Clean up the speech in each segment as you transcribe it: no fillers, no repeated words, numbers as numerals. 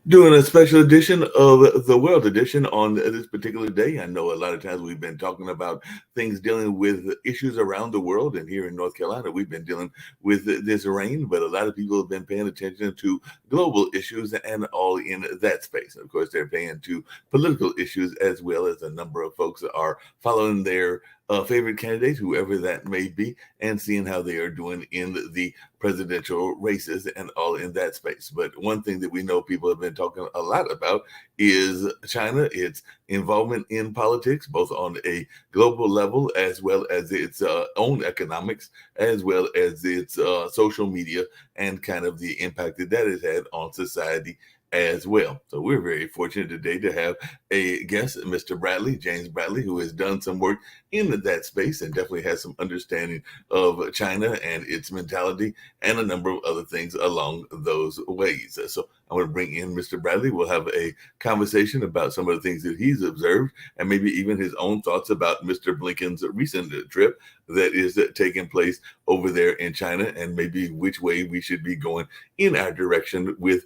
Doing a special edition of the World Edition on this particular day. I know a lot of times we've been talking about things dealing with issues around the world, and here in North Carolina, we've been dealing with this rain, but a lot of people have been paying attention to global issues and all in that space. Of course, they're paying to political issues as well, as a number of folks are following their favorite candidate, whoever that may be, and seeing how they are doing in the presidential races and all in that space. But one thing that we know people have been talking a lot about is China, its involvement in politics, both on a global level as well as its own economics, as well as its social media, and kind of the impact that that has had on society as well. So we're very fortunate today to have a guest, Mr. Bradley, James Bradley, who has done some work in that space and definitely has some understanding of China and its mentality and a number of other things along those ways. So I'm going to bring in Mr. Bradley. We'll have a conversation about some of the things that he's observed and maybe even his own thoughts about Mr. Blinken's recent trip that is taking place over there in China, and maybe which way we should be going in our direction with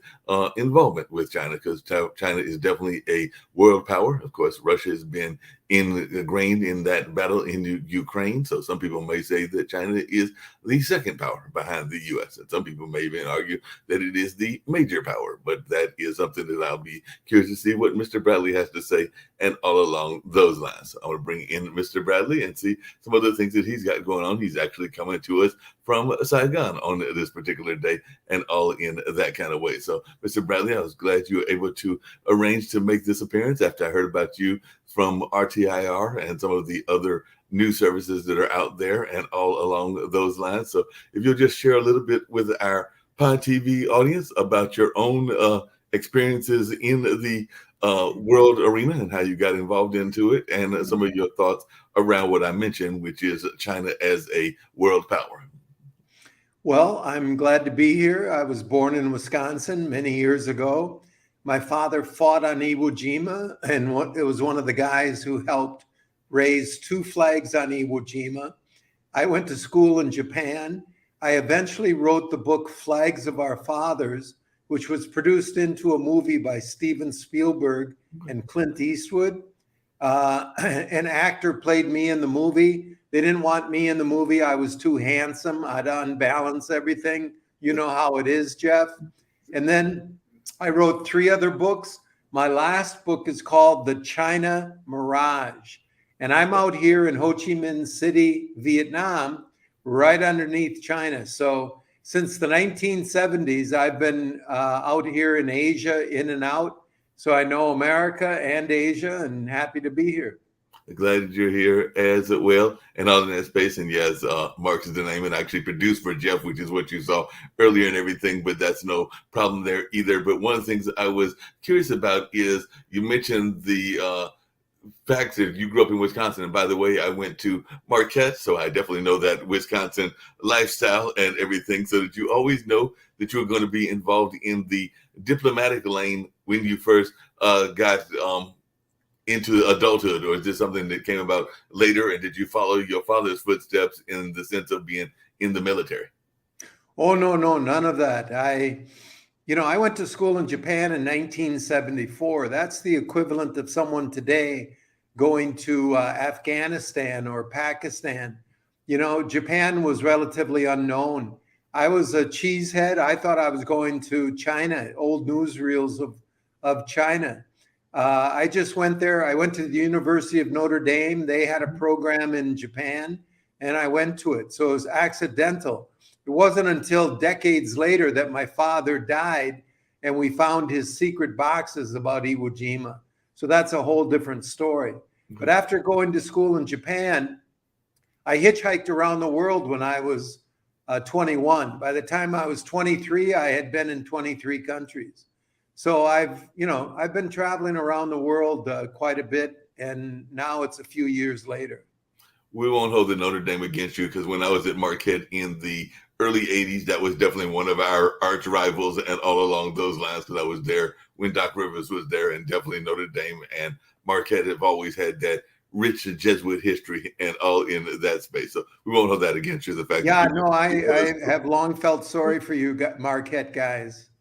involvement with China, because China is definitely a world power. Of course, Russia has been ingrained in that battle in Ukraine. So some people may say that China is the second power behind the U.S. And some people may even argue that it is the major power. But that is something that I'll be curious to see what Mr. Bradley has to say and all along those lines. So I want to bring in Mr. Bradley and see some other things that he's got going on. He's actually coming to us from Saigon on this particular day and all in that kind of way. So, Mr. Bradley, I was glad you were able to arrange to make this appearance after I heard about you from RTIR and some of the other news services that are out there and all along those lines. So if you'll just share a little bit with our Pod TV audience about your own experiences in the world arena and how you got involved into it, and some of your thoughts around what I mentioned, which is China as a world power. Well, I'm glad to be here. I was born in Wisconsin many years ago. My father fought on Iwo Jima, and it was one of the guys who helped raise two flags on Iwo Jima. I went to school in Japan. I eventually wrote the book Flags of Our Fathers, which was produced into a movie by Steven Spielberg and Clint Eastwood. An actor played me in the movie. They didn't want me in the movie. I was too handsome. I'd unbalance everything. You know how it is, Jeff. And then I wrote 3 other books. My last book is called The China Mirage. And I'm out here in Ho Chi Minh City, Vietnam, right underneath China. So since the 1970s, I've been out here in Asia, in and out. So I know America and Asia, and happy to be here. Glad that you're here as well and all in that space. And yes, Mark is the name and actually produced for Jeff, which is what you saw earlier and everything, but that's no problem there either. But one of the things I was curious about is you mentioned the fact that you grew up in Wisconsin. And by the way, I went to Marquette, so I definitely know that Wisconsin lifestyle and everything. So that you always know that you were going to be involved in the diplomatic lane when you first got into adulthood, or is this something that came about later? And did you follow your father's footsteps in the sense of being in the military? Oh, no, none of that. I went to school in Japan in 1974. That's the equivalent of someone today going to Afghanistan or Pakistan. Japan was relatively unknown. I was a cheesehead. I thought I was going to China, old newsreels of China. I just went there. I went to the University of Notre Dame. They had a program in Japan, and I went to it. So it was accidental. It wasn't until decades later that my father died and we found his secret boxes about Iwo Jima. So that's a whole different story. Mm-hmm. But after going to school in Japan, I hitchhiked around the world when I was 21. By the time I was 23, I had been in 23 countries. So I've been traveling around the world quite a bit, and now it's a few years later. We won't hold the Notre Dame against you, because when I was at Marquette in the early 80s, that was definitely one of our arch rivals and all along those lines, because I was there when Doc Rivers was there, and definitely Notre Dame and Marquette have always had that rich Jesuit history and all in that space. So we won't hold that against you. The fact I have long felt sorry for you Marquette guys.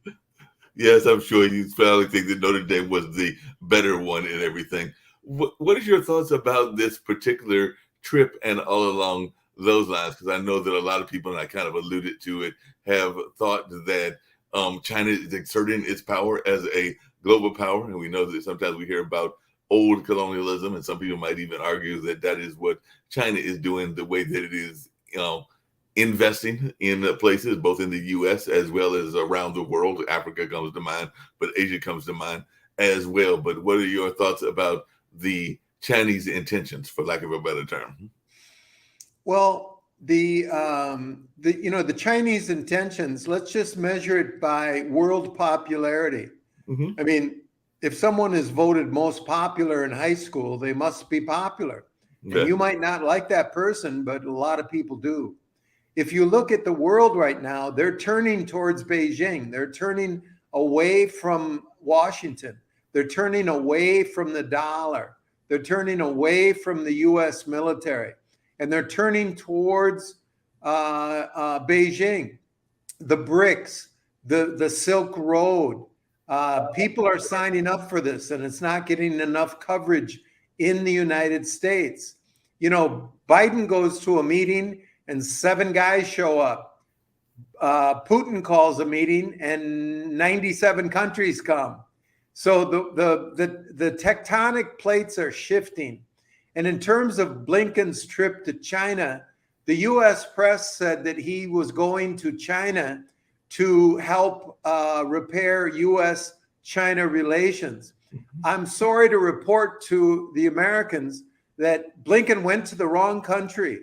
Yes, I'm sure you probably think that Notre Dame was the better one and everything. What is your thoughts about this particular trip and all along those lines? Because I know that a lot of people, and I kind of alluded to it, have thought that China is exerting its power as a global power, and we know that sometimes we hear about old colonialism, and some people might even argue that that is what China is doing, the way that it is, investing in places both in the U.S. as well as around the world. Africa comes to mind, but Asia comes to mind as well. But what are your thoughts about the Chinese intentions, for lack of a better term? Well, the Chinese intentions, let's just measure it by world popularity. Mm-hmm. I mean, if someone is voted most popular in high school, they must be popular. And Yeah. you might not like that person, but a lot of people do. If you look at the world right now, they're turning towards Beijing. They're turning away from Washington. They're turning away from the dollar. They're turning away from the US military. And they're turning towards Beijing, the BRICS, the Silk Road. People are signing up for this, and it's not getting enough coverage in the United States. You know, Biden goes to a meeting and 7 guys show up. Putin calls a meeting and 97 countries come. So the tectonic plates are shifting. And in terms of Blinken's trip to China, the US press said that he was going to China to help repair US-China relations. I'm sorry to report to the Americans that Blinken went to the wrong country.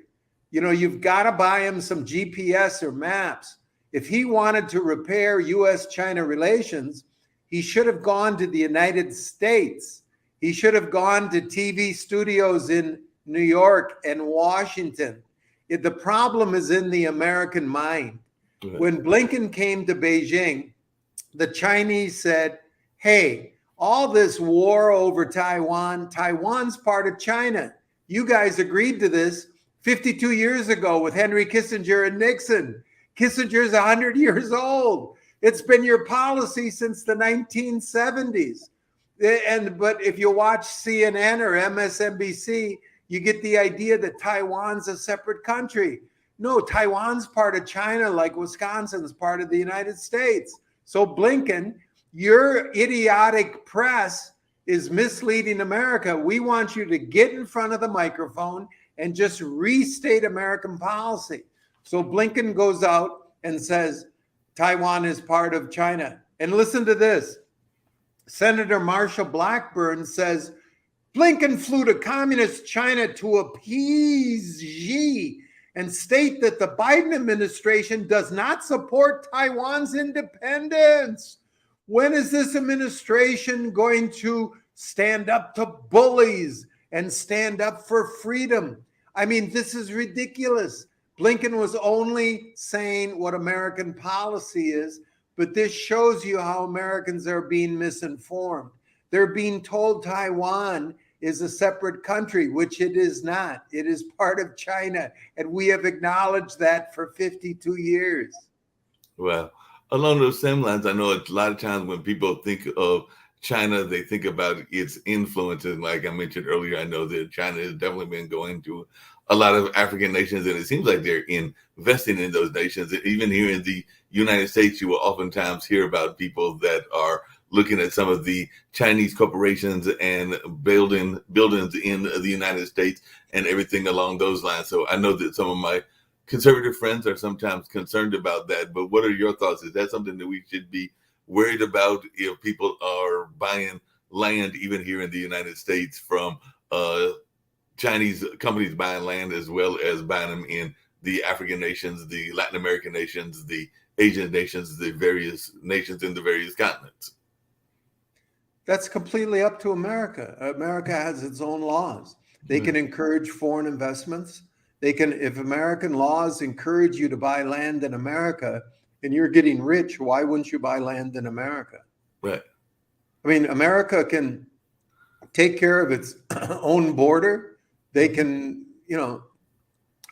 You know, you've got to buy him some GPS or maps. If he wanted to repair US-China relations, he should have gone to the United States. He should have gone to TV studios in New York and Washington. The problem is in the American mind. When Blinken came to Beijing, the Chinese said, hey, all this war over Taiwan, Taiwan's part of China. You guys agreed to this 52 years ago with Henry Kissinger and Nixon. Kissinger's 100 years old. It's been your policy since the 1970s. But if you watch CNN or MSNBC, you get the idea that Taiwan's a separate country. No, Taiwan's part of China, like Wisconsin's part of the United States. So Blinken, your idiotic press is misleading America. We want you to get in front of the microphone and just restate American policy. So Blinken goes out and says, Taiwan is part of China. And listen to this. Senator Marshall Blackburn says, Blinken flew to communist China to appease Xi and state that the Biden administration does not support Taiwan's independence. When is this administration going to stand up to bullies and stand up for freedom? I mean, this is ridiculous. Blinken was only saying what American policy is, but this shows you how Americans are being misinformed. They're being told Taiwan is a separate country, which it is not. It is part of China, and we have acknowledged that for 52 years. Well, along those same lines, I know a lot of times when people think of China, they think about its influences. Like I mentioned earlier, I know that China has definitely been going to a lot of African nations, and it seems like they're investing in those nations. Even here in the United States, you will oftentimes hear about people that are looking at some of the Chinese corporations and buildings in the United States and everything along those lines. So I know that some of my conservative friends are sometimes concerned about that, but what are your thoughts? Is that something that we should be worried about if people are buying land, even here in the United States, from Chinese companies buying land as well as buying them in the African nations, the Latin American nations, the Asian nations, the various nations in the various continents? That's completely up to America. America has its own laws. They can encourage foreign investments. They can, if American laws encourage you to buy land in America and you're getting rich, why wouldn't you buy land in America? Right. I mean, America can take care of its own border. They can,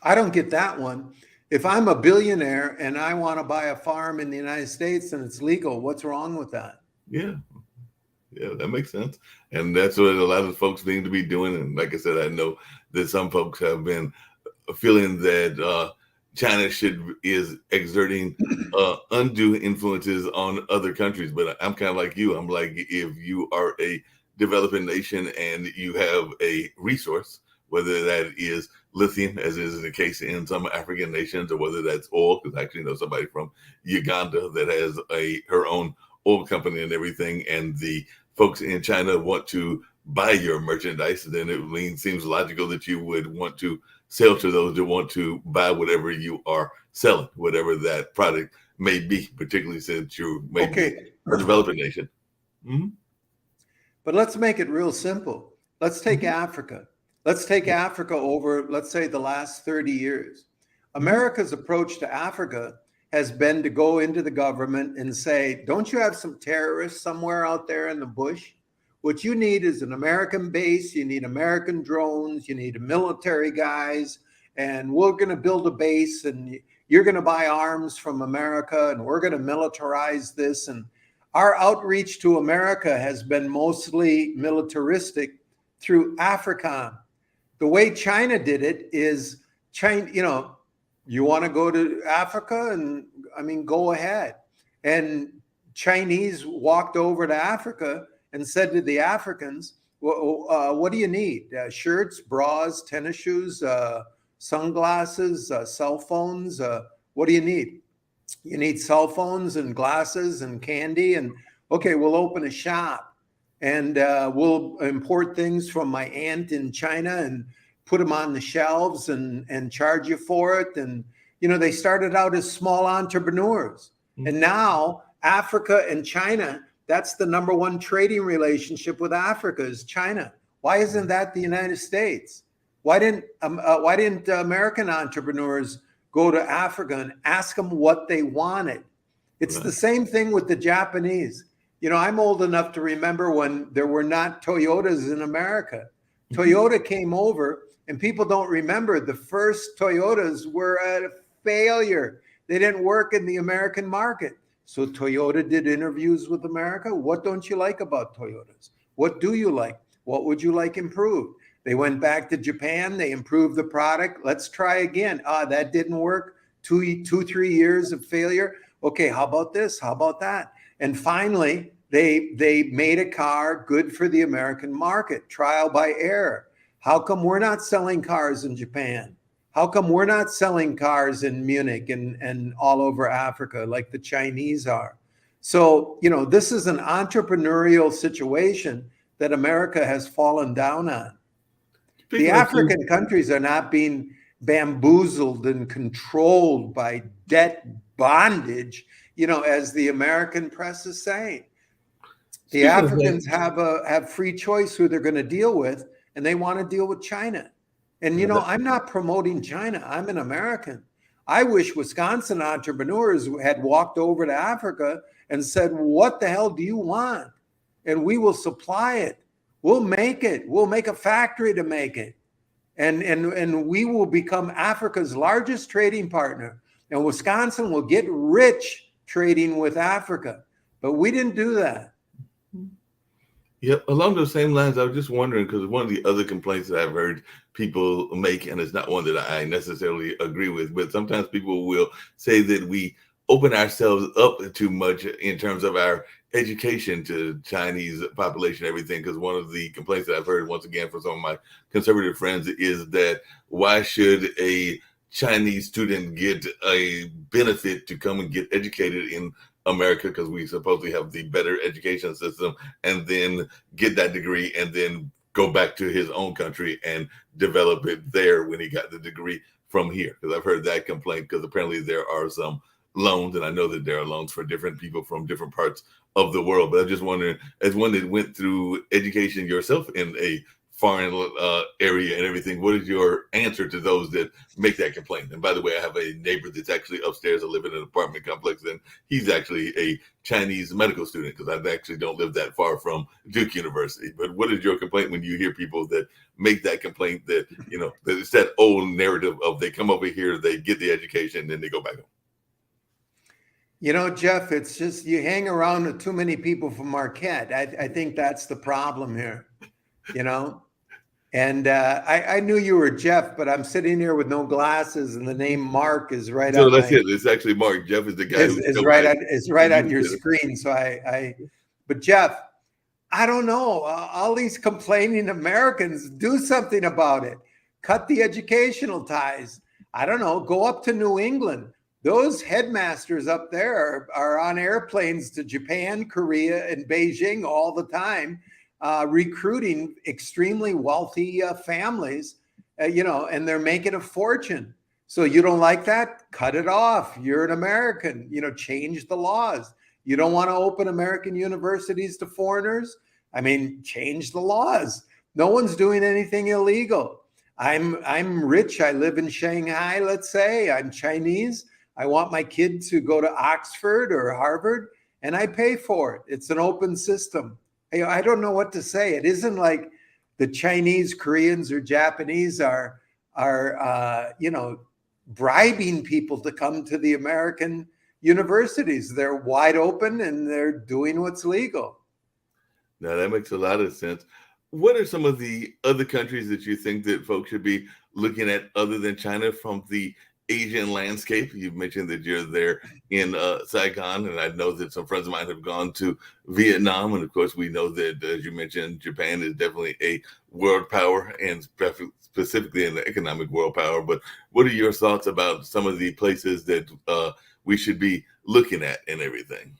I don't get that one. If I'm a billionaire and I want to buy a farm in the United States and it's legal, what's wrong with that? Yeah. Yeah, that makes sense. And that's what a lot of folks need to be doing. And like I said, I know that some folks have been feeling that China is exerting undue influences on other countries. But I'm kind of like you. I'm like, if you are a developing nation and you have a resource, whether that is lithium, as is the case in some African nations, or whether that's oil, because I actually know somebody from Uganda that has her own oil company and everything, and the folks in China want to buy your merchandise, then it seems logical that you would want to sell to those that want to buy whatever you are selling, whatever that product may be, particularly since you may be a developing nation. Mm-hmm. But let's make it real simple. Let's take Africa. Let's take Africa over, let's say, the last 30 years. America's approach to Africa has been to go into the government and say, don't you have some terrorists somewhere out there in the bush? What you need is an American base. You need American drones. You need military guys. And we're going to build a base, and you're going to buy arms from America, and we're going to militarize this. And our outreach to America has been mostly militaristic through AFRICOM. The way China did it is, China, you want to go to Africa, and I mean, go ahead. And Chinese walked over to Africa and said to the Africans, what do you need? Shirts, bras, tennis shoes, sunglasses, cell phones. What do you need? You need cell phones and glasses and candy. And okay, we'll open a shop, and we'll import things from my aunt in China and put them on the shelves and charge you for it. And, they started out as small entrepreneurs. Mm-hmm. And now Africa and China, that's the number one trading relationship with Africa is China. Why isn't that the United States? Why didn't American entrepreneurs go to Africa and ask them what they wanted? It's the same thing with the Japanese. I'm old enough to remember when there were not Toyotas in America. Mm-hmm. Toyota came over, and people don't remember the first Toyotas were a failure. They didn't work in the American market. So Toyota did interviews with America. What don't you like about Toyotas? What do you like? What would you like improved? They went back to Japan. They improved the product. Let's try again. That didn't work. 3 years of failure. Okay, how about this? How about that? And finally, they made a car good for the American market, trial by error. How come we're not selling cars in Japan? How come we're not selling cars in Munich and all over Africa like the Chinese are? So, this is an entrepreneurial situation that America has fallen down on. The African countries are not being bamboozled and controlled by debt bondage, as the American press is saying. The Africans have free choice who they're going to deal with, and they want to deal with China. And, I'm not promoting China. I'm an American. I wish Wisconsin entrepreneurs had walked over to Africa and said, what the hell do you want? And we will supply it. We'll make it. We'll make a factory to make it. And we will become Africa's largest trading partner. And Wisconsin will get rich trading with Africa. But we didn't do that. Yep. Along those same lines, I was just wondering, because one of the other complaints that I've heard people make, and it's not one that I necessarily agree with, but sometimes people will say that we open ourselves up too much in terms of our education to Chinese population, everything. Because one of the complaints that I've heard, once again, from some of my conservative friends is that why should a Chinese student get a benefit to come and get educated in America, because we supposedly have the better education system, and then get that degree and then go back to his own country and develop it there when he got the degree from here. Because I've heard that complaint, because apparently there are some loans, and I know that there are loans for different people from different parts of the world. But I'm just wondering, as one that went through education yourself in a foreign area and everything. What is your answer to those that make that complaint? And by the way, I have a neighbor that's actually upstairs. I live in an apartment complex, and he's actually a Chinese medical student because I actually don't live that far from Duke University. But what is your complaint when you hear people that make that complaint that, that it's that old narrative of they come over here, they get the education, then they go back home? Jeff, it's just you hang around with too many people from Marquette. I think that's the problem here, And I knew you were Jeff, but I'm sitting here with no glasses, and the name Mark is right on. So that's it. It's actually Mark. Jeff is the guy. It's right on your screen. So but Jeff, I don't know. All these complaining Americans, do something about it. Cut the educational ties. I don't know. Go up to New England. Those headmasters up there are on airplanes to Japan, Korea, and Beijing all the time, recruiting extremely wealthy families, and they're making a fortune. So you don't like that? Cut it off. You're an American, change the laws. You don't want to open American universities to foreigners? Change the laws. No one's doing anything illegal. I'm rich. I live in Shanghai, let's say. I'm Chinese. I want my kid to go to Oxford or Harvard, and I pay for it. It's an open system. I don't know what to say. It isn't like the Chinese, Koreans, or Japanese are bribing people to come to the American universities. They're wide open and they're doing what's legal. Now that makes a lot of sense. What are some of the other countries that you think that folks should be looking at other than China from the Asian landscape? You've mentioned that you're there in Saigon, and I know that some friends of mine have gone to Vietnam. And of course, we know that, as you mentioned, Japan is definitely a world power and specifically an economic world power. But what are your thoughts about some of the places that we should be looking at and everything?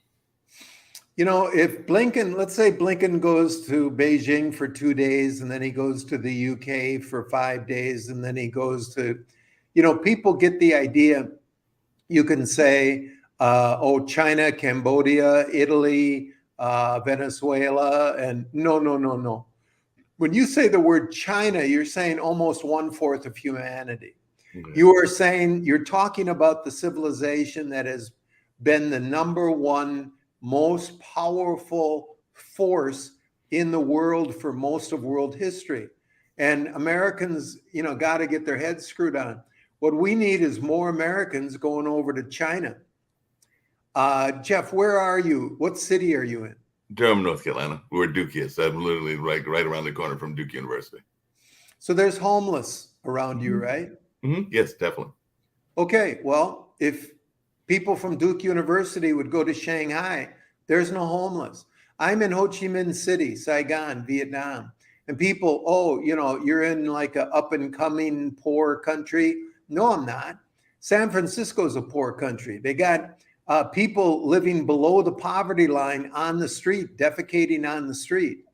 If let's say Blinken goes to Beijing for 2 days, and then he goes to the UK for 5 days, and then he goes to, people get the idea. You can say, China, Cambodia, Italy, Venezuela, and no. When you say the word China, you're saying almost 1/4 of humanity. Okay. You're talking about the civilization that has been the number one most powerful force in the world for most of world history. And Americans, got to get their heads screwed on. What we need is more Americans going over to China. Jeff, where are you? What city are you in? Durham, North Carolina, where Duke is. I'm literally right around the corner from Duke University. So there's homeless around you, right? Mm-hmm. Yes, definitely. Okay, well, if people from Duke University would go to Shanghai, there's no homeless. I'm in Ho Chi Minh City, Saigon, Vietnam. And people, you're in like a up and coming poor country. No, I'm not. San Francisco's a poor country. They got people living below the poverty line on the street, defecating on the street.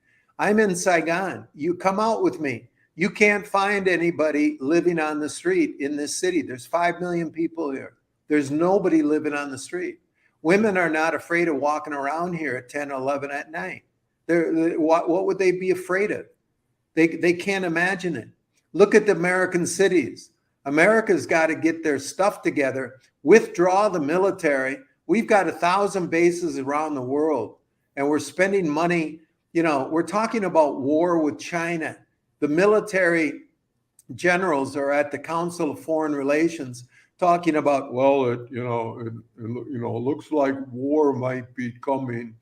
I'm in Saigon. You come out with me. You can't find anybody living on the street in this city. There's 5 million people here. There's nobody living on the street. Women are not afraid of walking around here at 10, 11 at night. What would they be afraid of? They can't imagine it. Look at the American cities. America's got to get their stuff together, withdraw the military. We've got 1,000 bases around the world, and we're spending money. We're talking about war with China. The military generals are at the Council of Foreign Relations talking about, it looks like war might be coming.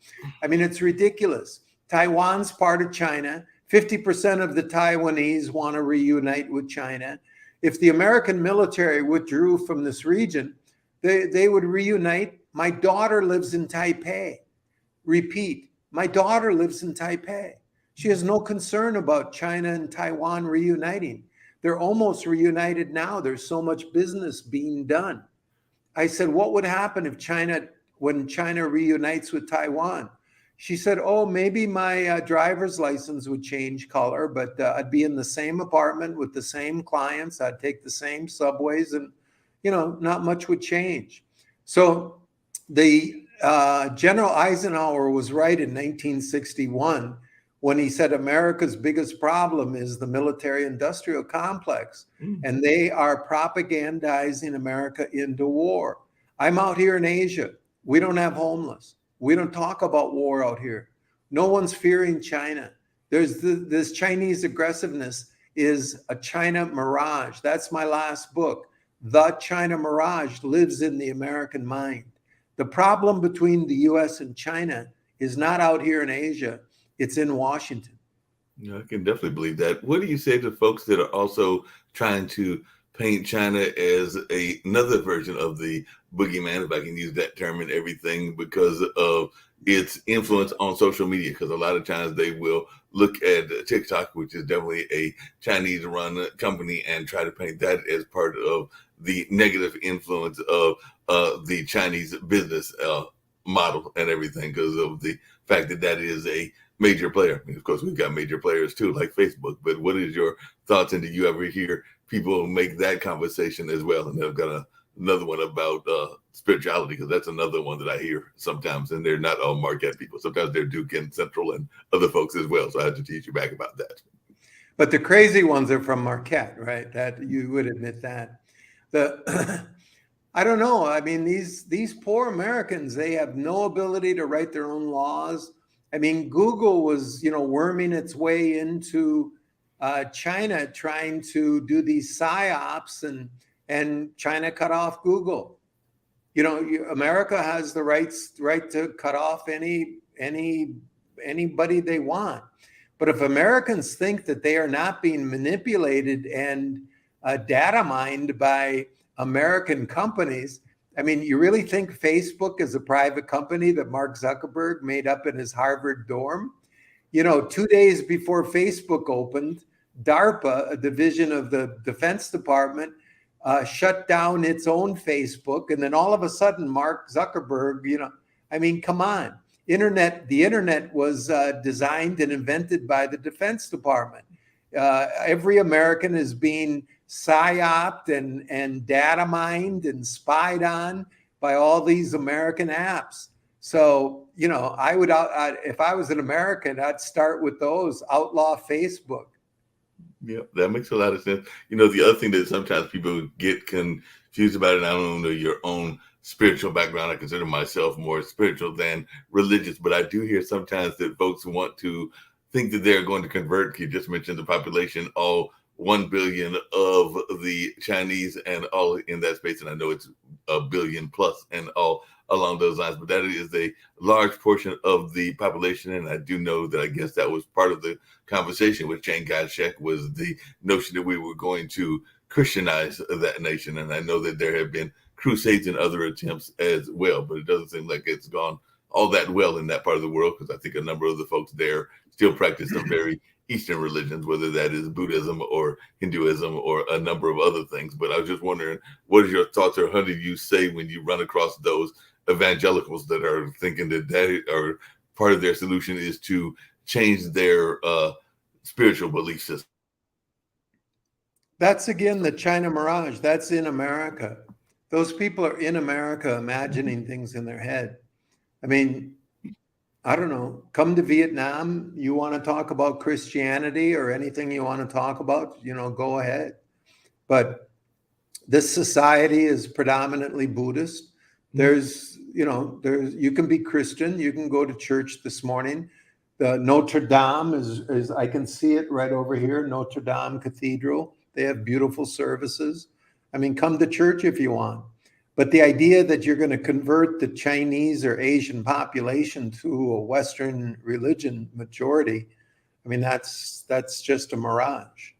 It's ridiculous. Taiwan's part of China. 50% of the Taiwanese want to reunite with China. If the American military withdrew from this region, they would reunite. My daughter lives in Taipei. Repeat, my daughter lives in Taipei. She has no concern about China and Taiwan reuniting. They're almost reunited now. There's so much business being done. I said, what would happen when China reunites with Taiwan? She said, maybe my driver's license would change color, but I'd be in the same apartment with the same clients. I'd take the same subways, and, not much would change. So the General Eisenhower was right in 1961 when he said America's biggest problem is the military industrial complex, and they are propagandizing America into war. I'm out here in Asia. We don't have homeless. We don't talk about war out here. No one's fearing China. There's this Chinese aggressiveness is a China mirage. That's my last book. The China mirage lives in the American mind. The problem between the US and China is not out here in Asia. It's in Washington. Yeah, I can definitely believe that. What do you say to folks that are also trying to paint China as another version of the boogeyman, if I can use that term, and everything because of its influence on social media? Because a lot of times they will look at TikTok, which is definitely a Chinese-run company, and try to paint that as part of the negative influence of the Chinese business model and everything, because of the fact that that is a major player. I mean, of course, we've got major players too, like Facebook. But what is your thoughts? And do you ever hear people make that conversation as well? And I've got another one about spirituality, because that's another one that I hear sometimes. And they're not all Marquette people. Sometimes they're Duke and Central and other folks as well. So I have to teach you back about that. But the crazy ones are from Marquette, right? That you would admit that. I don't know. I mean, these poor Americans, they have no ability to write their own laws. I mean, Google was, worming its way into China, trying to do these psyops, and China cut off Google. America has the right to cut off anybody they want. But if Americans think that they are not being manipulated and data mined by American companies, I mean, you really think Facebook is a private company that Mark Zuckerberg made up in his Harvard dorm? 2 days before Facebook opened, DARPA, a division of the Defense Department, shut down its own Facebook. And then all of a sudden, Mark Zuckerberg, I mean, come on. The internet was designed and invented by the Defense Department. Every American is being psyoped and data mined and spied on by all these American apps. So, I would, if I was an American, I'd start with those, outlaw Facebook. Yeah, that makes a lot of sense. The other thing that sometimes people get confused about, and I don't know your own spiritual background. I consider myself more spiritual than religious, but I do hear sometimes that folks want to think that they're going to convert. You just mentioned the population, all 1 billion of the Chinese and all in that space. And I know it's a billion plus and all along those lines, but that is a large portion of the population. And I do know that I guess that was part of the conversation with Chiang Kai-shek, was the notion that we were going to Christianize that nation. And I know that there have been crusades and other attempts as well, but it doesn't seem like it's gone all that well in that part of the world, because I think a number of the folks there still practice some very Eastern religions, whether that is Buddhism or Hinduism or a number of other things. But I was just wondering, what are your thoughts, or how do you say when you run across those evangelicals that are thinking that are part of their solution is to change their spiritual belief system? That's again the China mirage. That's in America. Those people are in America imagining things in their head. I mean, I don't know, come to Vietnam, you want to talk about Christianity or anything you want to talk about, go ahead. But this society is predominantly Buddhist. There's you can be Christian, you can go to church this morning. The Notre Dame is I can see it right over here, Notre Dame Cathedral. They have beautiful services. I mean, come to church if you want. But the idea that you're going to convert the Chinese or Asian population to a Western religion majority, I mean, that's just a mirage.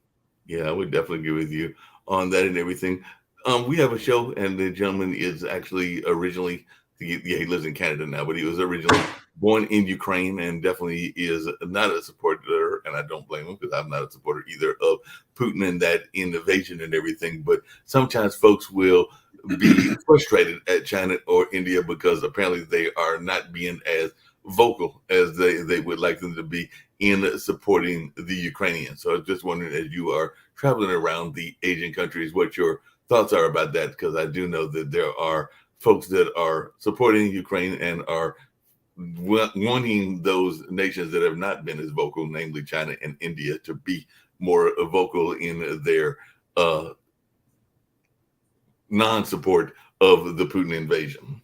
Yeah, I would definitely agree with you on that and everything. We have a show, and the gentleman is actually originally, he lives in Canada now, but he was originally born in Ukraine, and definitely is not a supporter, and I don't blame him, because I'm not a supporter either of Putin and that invasion and everything. But sometimes folks will be frustrated at China or India because apparently they are not being as vocal as they would like them to be in supporting the Ukrainians. So I was just wondering, as you are traveling around the Asian countries, what your thoughts are about that, because I do know that there are folks that are supporting Ukraine and are wanting those nations that have not been as vocal, namely China and India, to be more vocal in their non-support of the Putin invasion.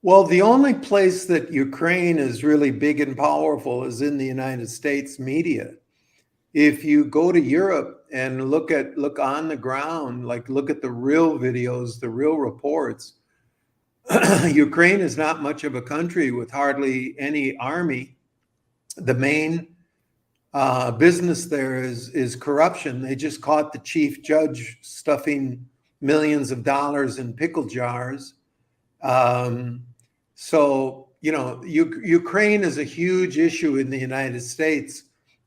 Well, the only place that Ukraine is really big and powerful is in the United States media. If you go to Europe and look on the ground, like look at the real videos, the real reports, Ukraine is not much of a country with hardly any army. The main business there is corruption. They just caught the chief judge stuffing millions of dollars in pickle jars. So, Ukraine is a huge issue in the United States,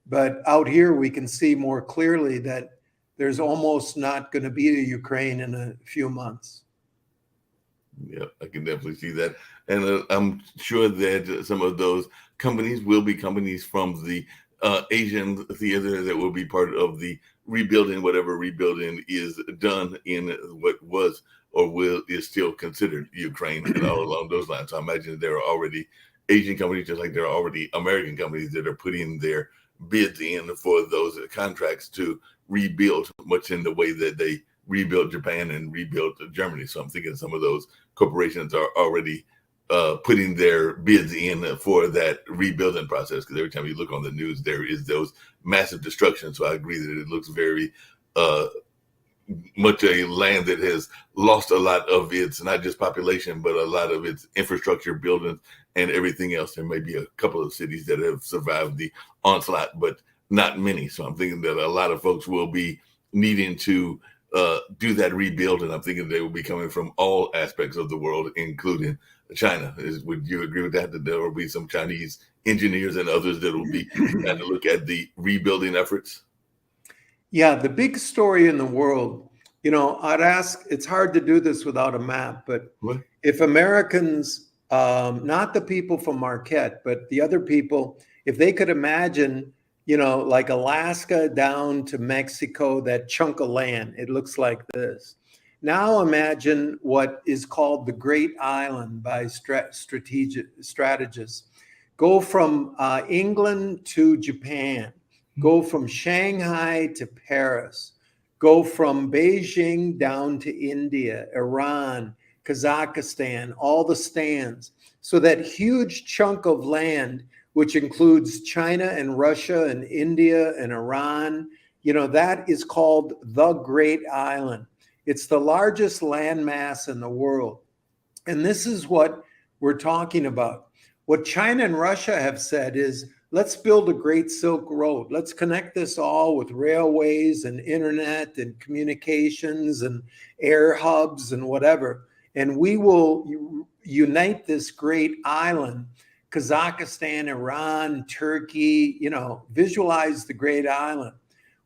but out here we can see more clearly that there's almost not going to be a Ukraine in a few months. Yeah, I can definitely see that. And I'm sure that some of those companies will be companies from the Asian theater that will be part of the rebuilding, whatever rebuilding is done in what was or is still considered Ukraine and all along those lines. So I imagine there are already Asian companies, just like there are already American companies that are putting their bids in for those contracts to rebuild, much in the way that they rebuilt Japan and rebuilt Germany. So I'm thinking some of those corporations are already putting their bids in for that rebuilding process. Because every time you look on the news, there is those massive destruction. So I agree that it looks very much a land that has lost a lot of its, not just population, but a lot of its infrastructure, buildings, and everything else. There may be a couple of cities that have survived the onslaught, but not many. So I'm thinking that a lot of folks will be needing to do that rebuild, and I'm thinking they will be coming from all aspects of the world, including China. Would you agree with that? That there will be some Chinese engineers and others that will be trying to look at the rebuilding efforts? Yeah, the big story in the world, I'd ask, it's hard to do this without a map, but What? if Americans, not the people from Marquette, but the other people, if they could imagine, like Alaska down to Mexico, that chunk of land, it looks like this. Now imagine what is called the Great Island by strategists. Go from England to Japan. Go from Shanghai to Paris. Go from Beijing down to India, Iran, Kazakhstan, all the stands. So that huge chunk of land, which includes China and Russia and India and Iran, that is called the Great Island. It's the largest landmass in the world. And this is what we're talking about. What China and Russia have said is, let's build a Great Silk Road. Let's connect this all with railways and internet and communications and air hubs and whatever. And we will unite this great island, Kazakhstan, Iran, Turkey, visualize the great island.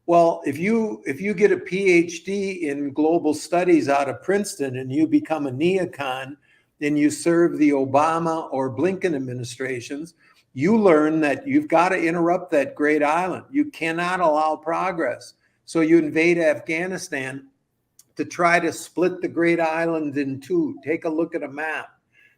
Well, if you get a PhD in global studies out of Princeton and you become a neocon and you serve the Obama or Blinken administrations, you learn that you've got to interrupt that great island. You cannot allow progress. So you invade Afghanistan to try to split the great island in two. Take a look at a map.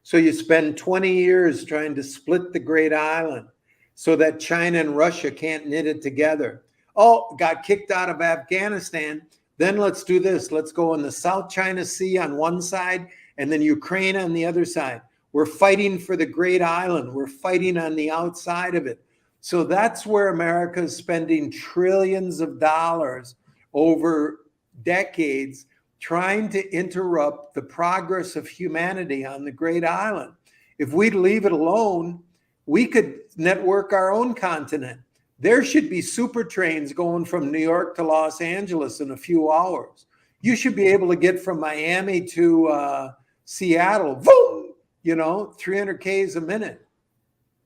So you spend 20 years trying to split the great island so that China and Russia can't knit it together. Oh, got kicked out of Afghanistan. Then let's do this. Let's go in the South China Sea on one side and then Ukraine on the other side. We're fighting for the great island. We're fighting on the outside of it. So that's where America is spending trillions of dollars over decades trying to interrupt the progress of humanity on the great island. If we'd leave it alone, we could network our own continent. There should be super trains going from New York to Los Angeles in a few hours. You should be able to get from Miami to Seattle, boom, 300 Ks a minute.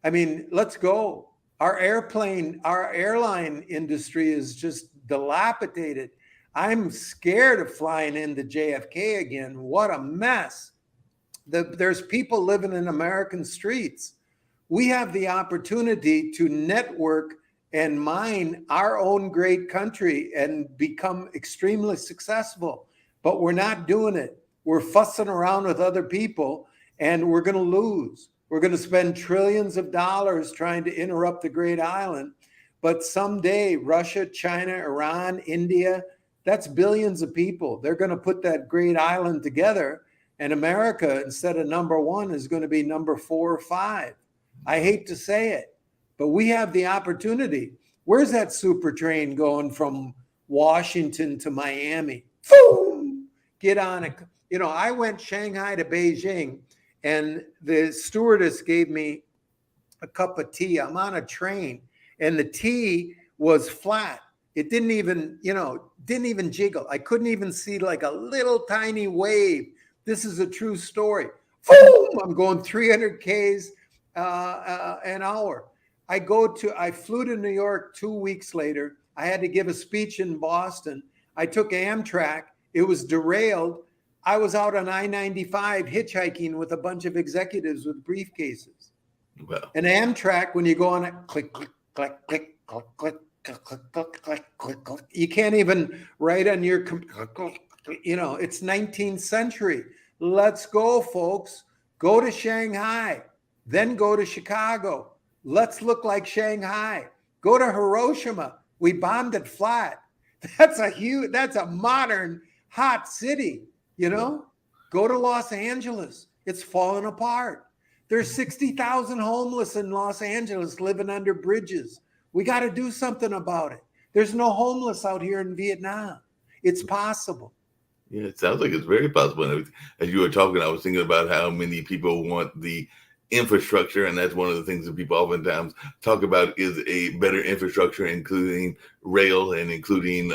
I mean, let's go. Our airline industry is just dilapidated. I'm scared of flying into JFK again. What a mess. There's people living in American streets. We have the opportunity to network and mine our own great country and become extremely successful, but we're not doing it. We're fussing around with other people and we're going to lose. We're going to spend trillions of dollars trying to interrupt the Great Island. But someday, Russia, China, Iran, India, that's billions of people. They're going to put that Great Island together. And America, instead of number one, is going to be number 4 or 5. I hate to say it, but we have the opportunity. Where's that super train going from Washington to Miami? Boom! Get on it. You know, I went Shanghai to Beijing, and the stewardess gave me a cup of tea. I'm on a train, and the tea was flat. It didn't even, didn't even jiggle. I couldn't even see like a little tiny wave. This is a true story. Boom! I'm going 300 Ks an hour. I flew to New York 2 weeks later. I had to give a speech in Boston. I took Amtrak. It was derailed. I was out on I-95 hitchhiking with a bunch of executives with briefcases. Wow. And Amtrak, when you go on it, click, click, click, click, click, click, click, click, click, click, click. You can't even write on your, it's 19th century. Let's go, folks. Go to Shanghai, then go to Chicago. Let's look like Shanghai. Go to Hiroshima. We bombed it flat. That's a modern hot city, Go to Los Angeles. It's falling apart. There's 60,000 homeless in Los Angeles living under bridges. We got to do something about it. There's no homeless out here in Vietnam. It's possible. Yeah, it sounds like it's very possible. And as you were talking, I was thinking about how many people want the infrastructure, and that's one of the things that people oftentimes talk about is a better infrastructure, including rail and including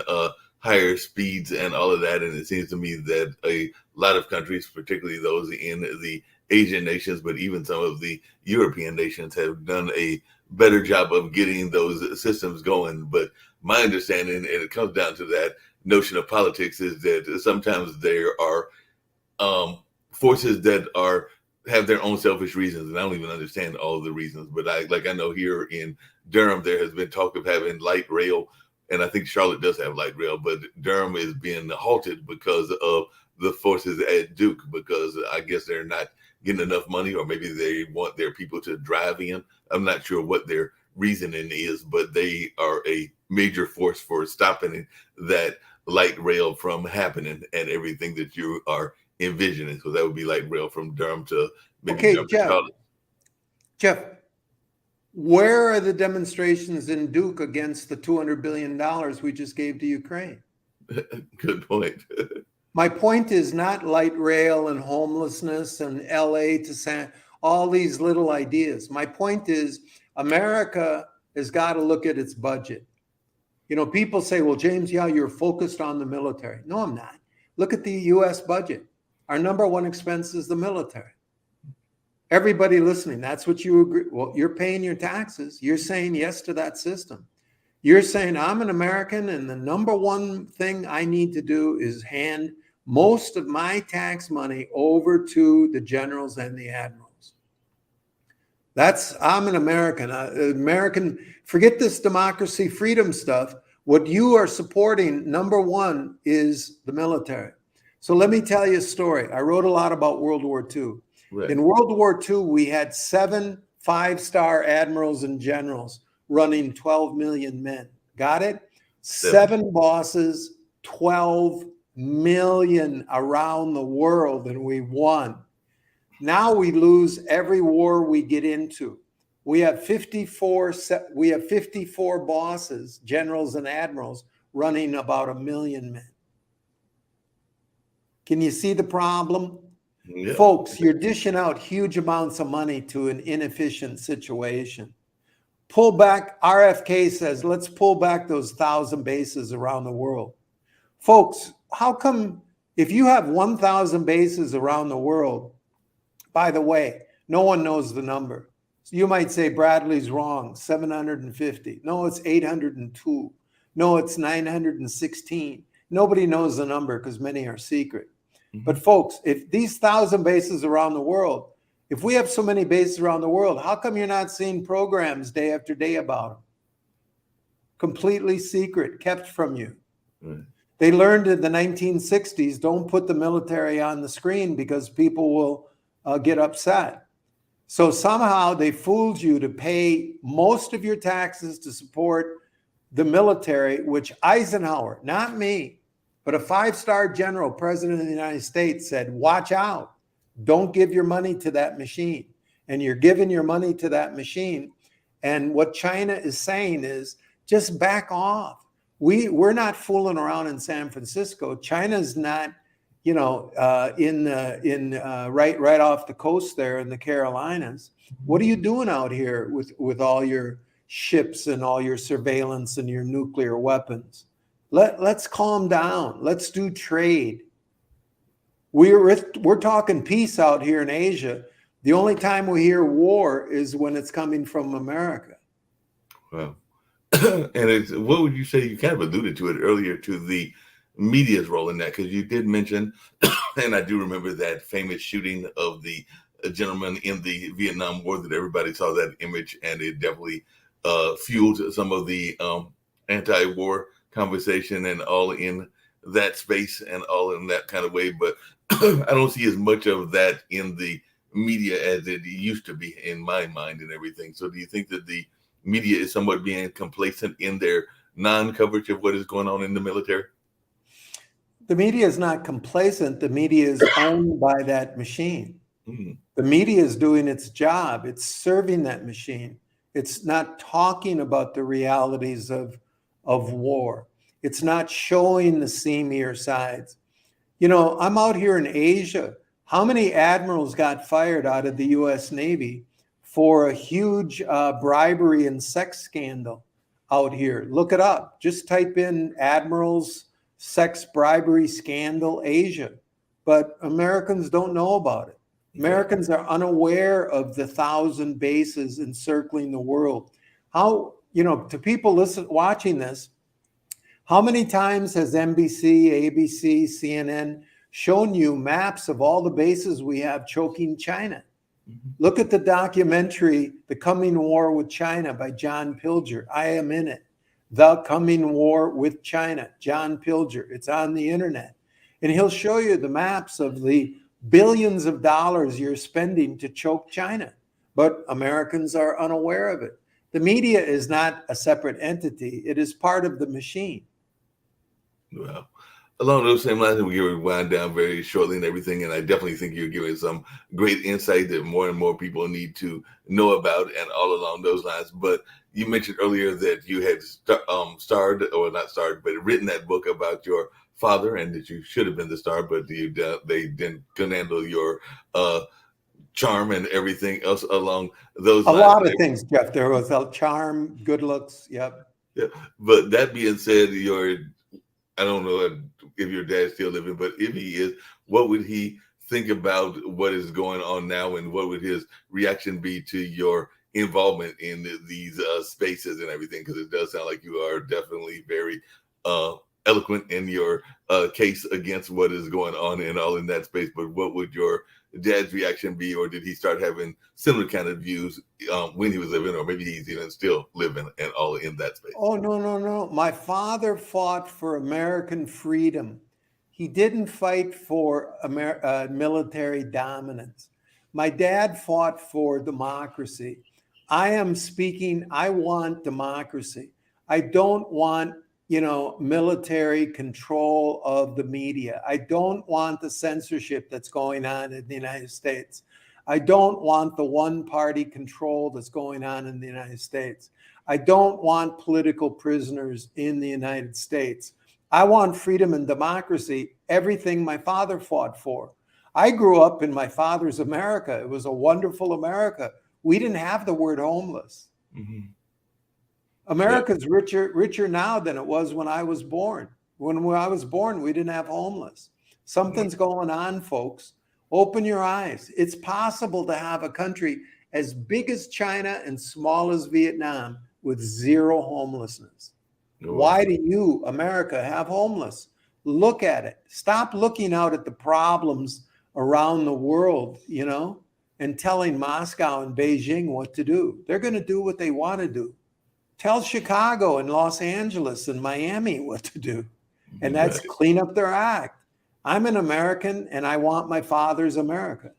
higher speeds and all of that. And it seems to me that a lot of countries, particularly those in the Asian nations, but even some of the European nations, have done a better job of getting those systems going. But my understanding, and it comes down to that notion of politics, is that sometimes there are forces that have their own selfish reasons, and I don't even understand all of the reasons. But I know here in Durham there has been talk of having light rail, and I think Charlotte does have light rail, but Durham is being halted because of the forces at Duke, because I guess they're not getting enough money, or maybe they want their people to drive in. I'm not sure what their reasoning is, but they are a major force for stopping that light rail from happening and everything that you are envisioning. So that would be light rail from Durham to maybe Durham to Charlotte. Jeff, where are the demonstrations in Duke against the $200 billion we just gave to Ukraine? Good point. My point is not light rail and homelessness and LA to all these little ideas. My point is America has got to look at its budget. People say, well, James, you're focused on the military. No, I'm not. Look at the US budget. Our number one expense is the military. Everybody listening, that's what you agree. Well, you're paying your taxes. You're saying yes to that system. You're saying I'm an American, and the number one thing I need to do is hand most of my tax money over to the generals and the admirals. I'm an American. Forget this democracy, freedom stuff. What you are supporting, number one, is the military. So let me tell you a story. I wrote a lot about World War II. Right. In World War II, we had 7 5-star admirals and generals running 12 million men. Got it? 7 bosses, 12 million around the world, and we won. Now we lose every war we get into. We have 54 bosses, generals and admirals, running about 1 million men. Can you see the problem? Yeah. Folks, you're dishing out huge amounts of money to an inefficient situation. Pull back. RFK says, let's pull back those 1,000 bases around the world. Folks, how come if you have 1,000 bases around the world, by the way, no one knows the number. So you might say Bradley's wrong, 750. No, it's 802. No, it's 916. Nobody knows the number because many are secret. Mm-hmm. But folks, if these 1,000 bases around the world, if we have so many bases around the world, how come you're not seeing programs day after day about them? Completely secret, kept from you. Right. They learned in the 1960s, don't put the military on the screen because people will get upset. So somehow they fooled you to pay most of your taxes to support the military, which Eisenhower, not me, but a 5-star general, president of the United States, said, watch out. Don't give your money to that machine. And you're giving your money to that machine. And what China is saying is just back off. We're not fooling around in San Francisco. China's not, you know, right off the coast there in the Carolinas. What are you doing out here with all your ships and all your surveillance and your nuclear weapons? Let's calm down. Let's do trade. We're talking peace out here in Asia. The only time we hear war is when it's coming from America. Well, and what would you say? You kind of alluded to it earlier, to the media's role in that, because you did mention, and I do remember that famous shooting of the gentleman in the Vietnam War, that everybody saw that image, and it definitely fueled some of the anti-war conversation and all in that space and all in that kind of way. But I don't see as much of that in the media as it used to be in my mind and everything. So do you think that the media is somewhat being complacent in their non-coverage of what is going on in the military? The media is not complacent. The media is owned by that machine. Mm-hmm. The media is doing its job. It's serving that machine. It's not talking about the realities of war. It's not showing the seamier sides. You know, I'm out here in Asia. How many admirals got fired out of the U.S. Navy for a huge bribery and sex scandal out here? Look it up. Just type in admirals, sex bribery scandal, Asia. But Americans don't know about it. Americans are unaware of the 1,000 bases encircling the world. How, you know, to people watching this, how many times has NBC, ABC, CNN shown you maps of all the bases we have choking China? Mm-hmm. Look at the documentary, The Coming War with China by John Pilger. I am in it. The Coming War with China, John Pilger. It's on the internet. And he'll show you the maps of the billions of dollars you're spending to choke China. But Americans are unaware of it. The media is not a separate entity. It is part of the machine. Well, along those same lines, we will wind down very shortly and everything. And I definitely think you're giving some great insight that more and more people need to know about, and all along those lines. But you mentioned earlier that you had written that book about your father, and that you should have been the star, but they didn't handle your charm and everything else along those lines. A lot of things, Jeff. There was a charm, good looks. Yep. Yeah. But that being said, I don't know if your dad's still living, but if he is, what would he think about what is going on now, and what would his reaction be to your involvement in these spaces and everything? Because it does sound like you are definitely very eloquent in your case against what is going on and all in that space. But what would your dad's reaction be, or did he start having similar kind of views when he was living, or maybe he's even still living and all in that space? Oh, no. My father fought for American freedom. He didn't fight for military dominance. My dad fought for democracy. I want democracy. I don't want, military control of the media. I don't want the censorship that's going on in the United States. I don't want the one-party control that's going on in the United States. I don't want political prisoners in the United States. I want freedom and democracy, everything my father fought for. I grew up in my father's America. It was a wonderful America. We didn't have the word homeless. Mm-hmm. America's richer now than it was when I was born. When I was born, we didn't have homeless. Something's going on, folks. Open your eyes. It's possible to have a country as big as China and small as Vietnam with zero homelessness. No. Why do you, America, have homeless? Look at it. Stop looking out at the problems around the world, and telling Moscow and Beijing what to do. They're going to do what they want to do. Tell Chicago and Los Angeles and Miami what to do. And that's clean up their act. I'm an American and I want my father's America.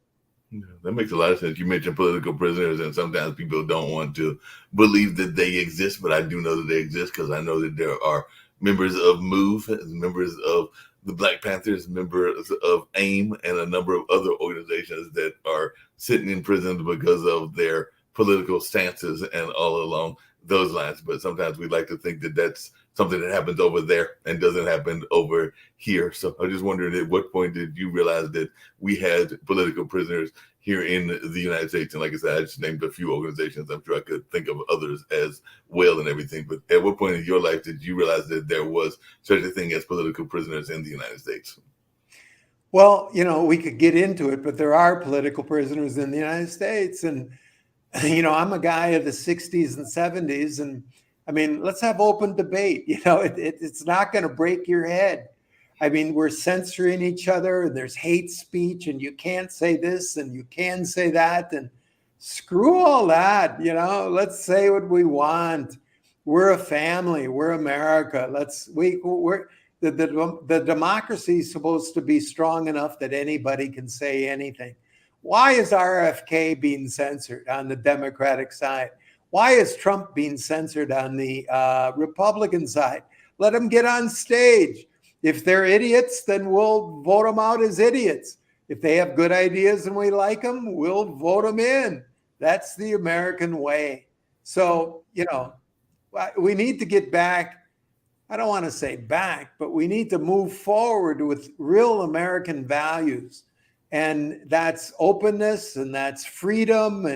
Yeah, that makes a lot of sense. You mentioned political prisoners, and sometimes people don't want to believe that they exist, but I do know that they exist because I know that there are members of MOVE, members of the Black Panthers, members of AIM, and a number of other organizations that are sitting in prison because of their political stances and all along those lines. But sometimes we like to think that that's something that happens over there and doesn't happen over here. So I just wondered, at what point did you realize that we had political prisoners here in the United States? And like I said, I just named a few organizations. I'm sure I could think of others as well and everything. But at what point in your life did you realize that there was such a thing as political prisoners in the United States? Well, we could get into it, but there are political prisoners in the United States. And, I'm a guy of the 60s and 70s. And I mean, let's have open debate. It's not going to break your head. I mean, we're censoring each other, and there's hate speech, and you can't say this and you can say that. And screw all that. Let's say what we want. We're a family. We're America. We're the democracy is supposed to be strong enough that anybody can say anything. Why is RFK being censored on the Democratic side? Why is Trump being censored on the Republican side? Let them get on stage. If they're idiots, then we'll vote them out as idiots. If they have good ideas and we like them, we'll vote them in. That's the American way. So, we need to get back. I don't want to say back, but we need to move forward with real American values. And that's openness, and that's freedom,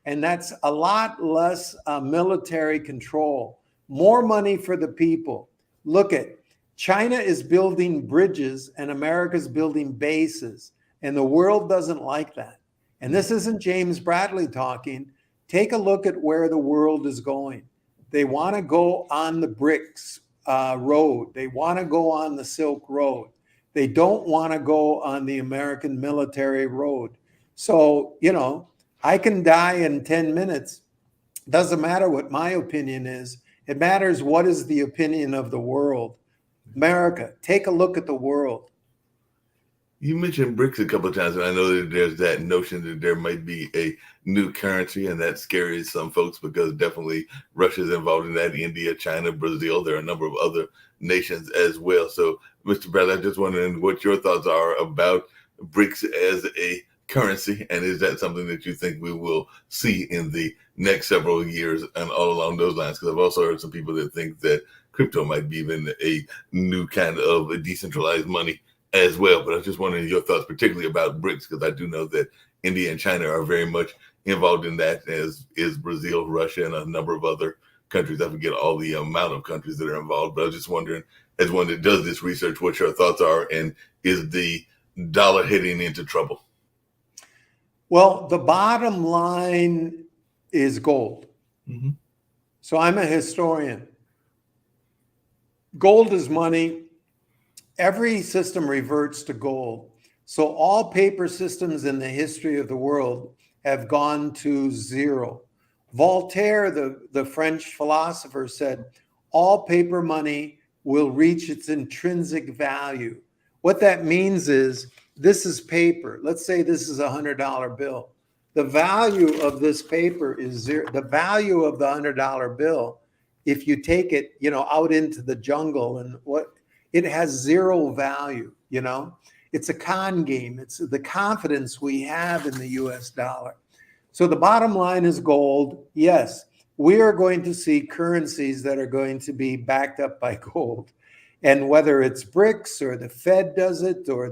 and that's a lot less military control, more money for the people. Look at China is building bridges and America's building bases, and the world doesn't like that. And this isn't James Bradley talking. Take a look at where the world is going. They want to go on the BRICS road. They want to go on the Silk Road. They don't want to go on the American military road. So, I can die in 10 minutes. Doesn't matter what my opinion is. It matters what is the opinion of the world. America, take a look at the world. You mentioned BRICS a couple of times, and I know that there's that notion that there might be a new currency, and that scares some folks because definitely Russia's involved in that, India, China, Brazil. There are a number of other nations as well. So, Mr. Bradley, I'm just wondering what your thoughts are about BRICS as a currency, and is that something that you think we will see in the next several years and all along those lines? Because I've also heard some people that think that crypto might be even a new kind of a decentralized money as well. But I was just wondering your thoughts, particularly about BRICS, because I do know that India and China are very much involved in that, as is Brazil, Russia, and a number of other countries. I forget all the amount of countries that are involved, but I was just wondering, as one that does this research, what your thoughts are, and is the dollar heading into trouble? Well, the bottom line is gold. Mm-hmm. So I'm a historian. Gold is money. Every system reverts to gold. So all paper systems in the history of the world have gone to zero. Voltaire, the French philosopher, said, all paper money will reach its intrinsic value. What that means is, this is paper. Let's say this is a $100 bill. The value of this paper is zero. The value of the $100 bill, if you take it, out into the jungle and it has zero value. It's a con game. It's the confidence we have in the US dollar. So the bottom line is gold. Yes, we are going to see currencies that are going to be backed up by gold. And whether it's BRICS or the Fed does it or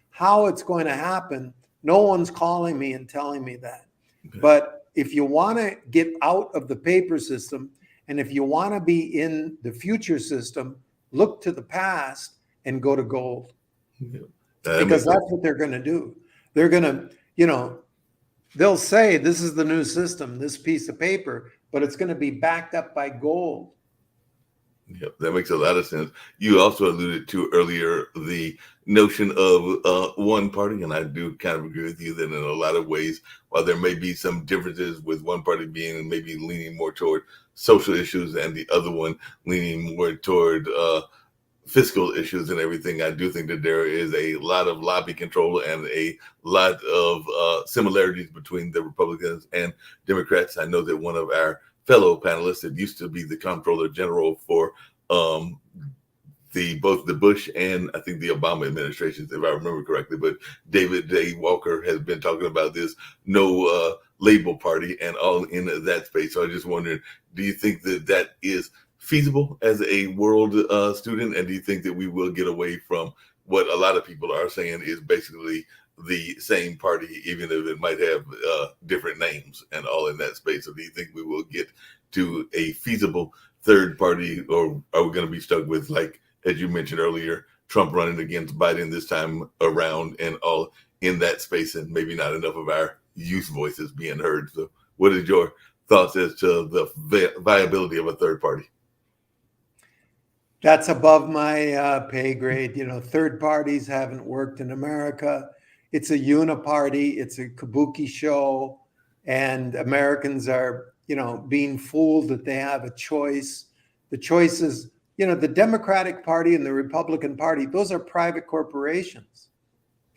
how it's going to happen, no one's calling me and telling me that. Okay. But if you want to get out of the paper system, and if you want to be in the future system, look to the past and go to gold. Yeah. Because that's what they're going to do. They're going to, they'll say this is the new system, this piece of paper, but it's going to be backed up by gold. Yep, that makes a lot of sense. You also alluded to earlier the notion of one party, and I do kind of agree with you that in a lot of ways, while there may be some differences with one party being maybe leaning more toward social issues and the other one leaning more toward fiscal issues and everything, I do think that there is a lot of lobby control and a lot of similarities between the Republicans and Democrats. I know that one of our fellow panelists that used to be the Comptroller General for both the Bush and I think the Obama administrations, if I remember correctly, but David Day Walker has been talking about this no label party and all in that space. So I just wondered, do you think that that is feasible as a world student? And do you think that we will get away from what a lot of people are saying is basically the same party, even if it might have different names and all in that space? So do you think we will get to a feasible third party, or are we going to be stuck with, like, as you mentioned earlier, Trump running against Biden this time around and all in that space, and maybe not enough of our youth voices being heard? So what is your thoughts as to the viability of a third party? That's above my pay grade. Third parties haven't worked in America. It's a uniparty. It's a kabuki show. And Americans are, being fooled that they have a choice. The choice is, the Democratic Party and the Republican Party, those are private corporations.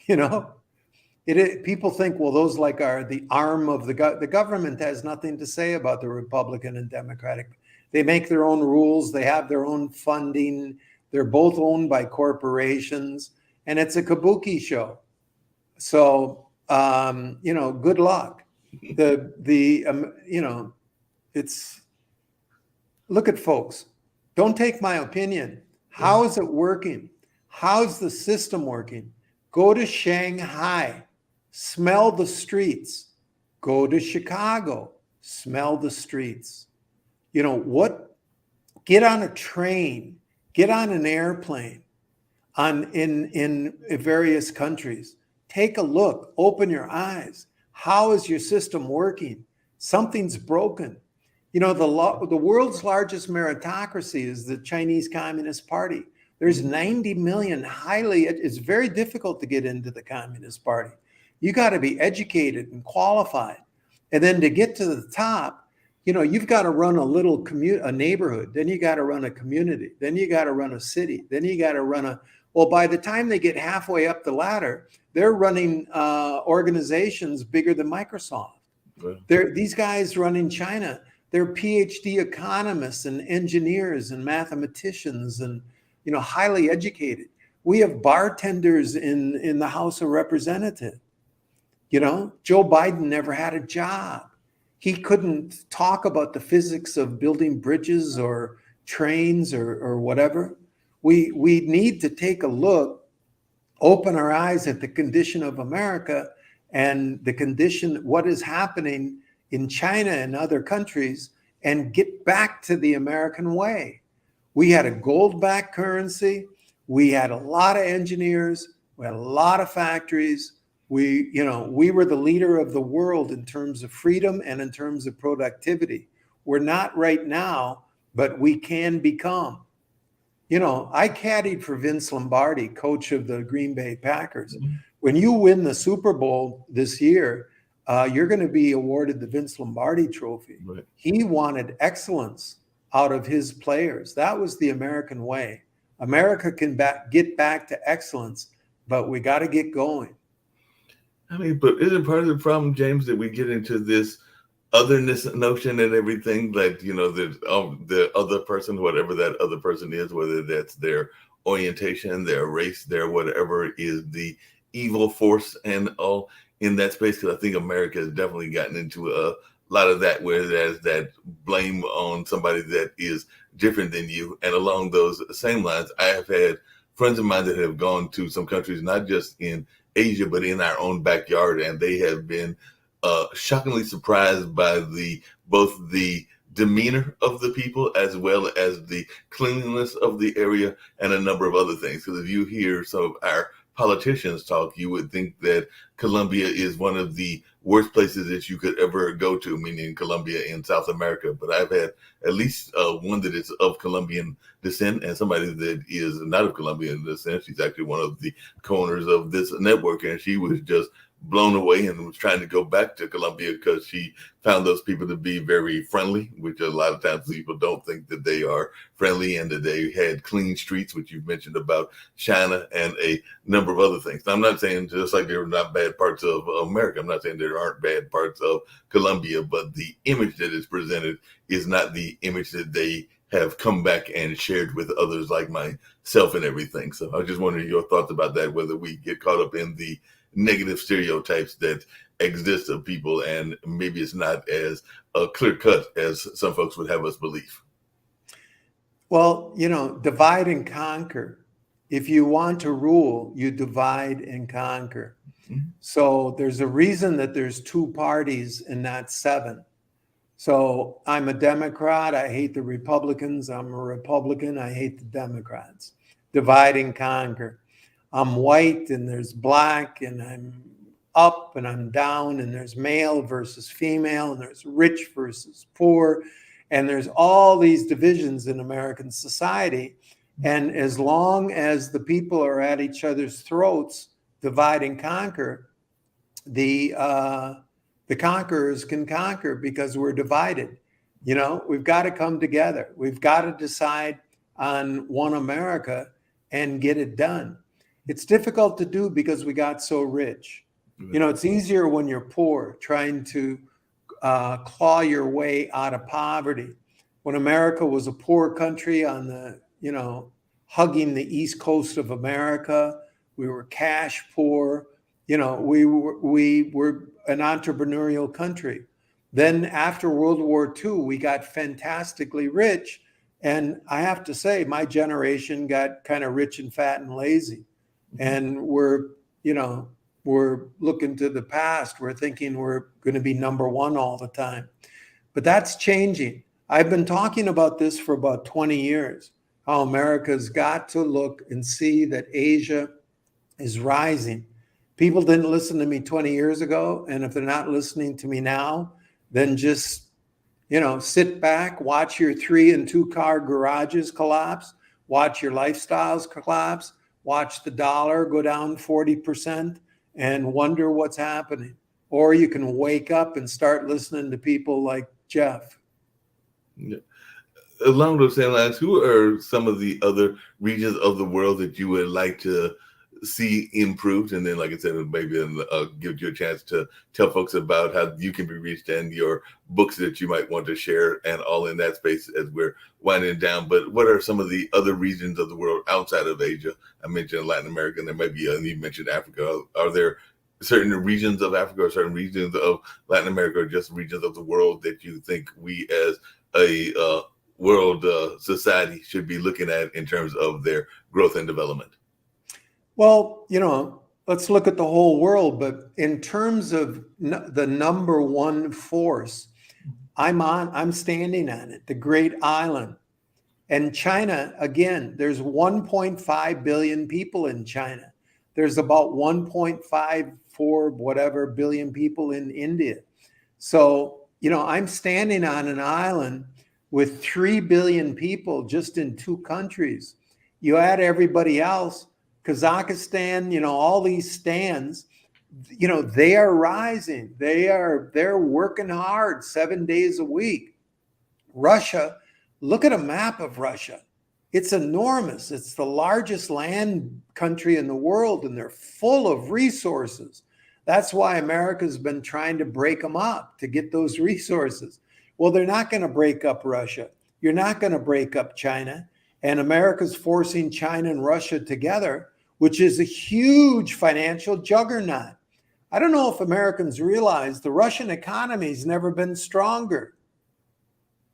People think, well, those are the arm of the government has nothing to say about the Republican and Democratic. They make their own rules. They have their own funding. They're both owned by corporations, and it's a kabuki show. So, good luck. Look at folks. Don't take my opinion. How is it working? How's the system working? Go to Shanghai, smell the streets. Go to Chicago, smell the streets. Get on a train, get on an airplane in various countries. Take a look, open your eyes. How is your system working? Something's broken. The world's largest meritocracy is the Chinese Communist Party. There's 90 million it's very difficult to get into the Communist Party. You got to be educated and qualified. And then to get to the top, you've got to run a neighborhood. Then you got to run a community. Then you got to run a city. Then you got to run by the time they get halfway up the ladder, they're running organizations bigger than Microsoft. Right. These guys running China, they're PhD economists and engineers and mathematicians and, highly educated. We have bartenders in the House of Representatives. Joe Biden never had a job. He couldn't talk about the physics of building bridges or trains or whatever. We need to take a look, open our eyes at the condition of America and what is happening in China and other countries, and get back to the American way. We had a gold-backed currency. We had a lot of engineers. We had a lot of factories. We were the leader of the world in terms of freedom and in terms of productivity. We're not right now, but we can become. I caddied for Vince Lombardi, coach of the Green Bay Packers. Mm-hmm. When you win the Super Bowl this year, you're going to be awarded the Vince Lombardi Trophy. Right. He wanted excellence out of his players. That was the American way. America can get back to excellence, but we got to get going. But isn't part of the problem, James, that we get into this otherness notion and everything, that, the other person, whatever that other person is, whether that's their orientation, their race, their whatever, is the evil force and all in that space? Because I think America has definitely gotten into a lot of that, where there's that blame on somebody that is different than you. And along those same lines, I have had friends of mine that have gone to some countries, not just in Asia, but in our own backyard, and they have been shockingly surprised by both the demeanor of the people as well as the cleanliness of the area and a number of other things. Because if you hear some of our politicians talk, you would think that Colombia is one of the worst places that you could ever go to, meaning Colombia in South America. But I've had at least one that is of Colombian descent and somebody that is not of Colombian descent. She's actually one of the co-owners of this network, and she was just blown away and was trying to go back to Colombia because she found those people to be very friendly, which a lot of times people don't think that they are friendly, and that they had clean streets, which you've mentioned about China and a number of other things. Now, I'm not saying just like there are not bad parts of America, I'm not saying there aren't bad parts of Colombia, but the image that is presented is not the image that they have come back and shared with others like myself and everything. So I was just wondering your thoughts about that, whether we get caught up in the negative stereotypes that exist of people, and maybe it's not as clear cut as some folks would have us believe. Well, divide and conquer. If you want to rule, you divide and conquer. Mm-hmm. So there's a reason that there's two parties and not seven. So I'm a Democrat. I hate the Republicans. I'm a Republican. I hate the Democrats. Divide and conquer. I'm white and there's black, and I'm up and I'm down, and there's male versus female, and there's rich versus poor. And there's all these divisions in American society. And as long as the people are at each other's throats, divide and conquer, the conquerors can conquer because we're divided. We've got to come together. We've got to decide on one America and get it done. It's difficult to do because we got so rich. It's easier when you're poor, trying to claw your way out of poverty. When America was a poor country on the, hugging the East Coast of America, we were cash poor. We were an entrepreneurial country. Then after World War II, we got fantastically rich. And I have to say, my generation got kind of rich and fat and lazy. And we're looking to the past. We're thinking we're going to be number one all the time. But that's changing. I've been talking about this for about 20 years, how America's got to look and see that Asia is rising. People didn't listen to me 20 years ago. And if they're not listening to me now, then just, sit back, watch your 3 and 2 car garages collapse, watch your lifestyles collapse, watch the dollar go down 40% and wonder what's happening. Or you can wake up and start listening to people like Jeff. Yeah. Along those same lines, who are some of the other regions of the world that you would like to see improved? And then, like I said, maybe give you a chance to tell folks about how you can be reached and your books that you might want to share, and all in that space as we're winding down. But what are some of the other regions of the world outside of Asia? I mentioned Latin America, and there might be, and you mentioned Africa. Are there certain regions of Africa or certain regions of Latin America, or just regions of the world that you think we as a world society should be looking at in terms of their growth and development? Well, let's look at the whole world, but in terms of the number one force, I'm standing on it, the Great Island. And China, again, there's 1.5 billion people in China. There's about 1.54 billion people in India. So, I'm standing on an island with 3 billion people just in 2 countries. You add everybody else, Kazakhstan, all these stands, they are rising. They're working hard 7 days a week. Russia, look at a map of Russia. It's enormous. It's the largest land country in the world, and they're full of resources. That's why America's been trying to break them up to get those resources. Well, they're not going to break up Russia. You're not going to break up China. And America's forcing China and Russia together, which is a huge financial juggernaut. I don't know if Americans realize the Russian economy has never been stronger.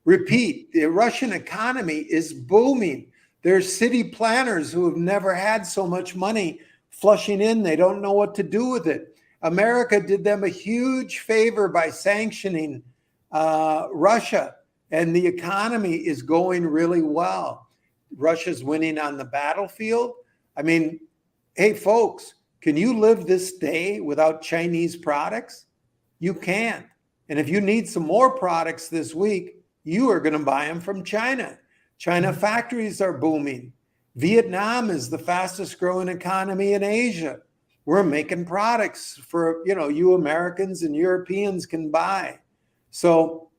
Repeat, the Russian economy is booming. There's city planners who have never had so much money flushing in. They don't know what to do with it. America did them a huge favor by sanctioning Russia, and the economy is going really well. Russia's winning on the battlefield. I mean, hey, folks, can you live this day without Chinese products? You can't. And if you need some more products this week, you are going to buy them from China. China factories are booming. Vietnam is the fastest growing economy in Asia. we're making products for, you Americans and Europeans can buy. So,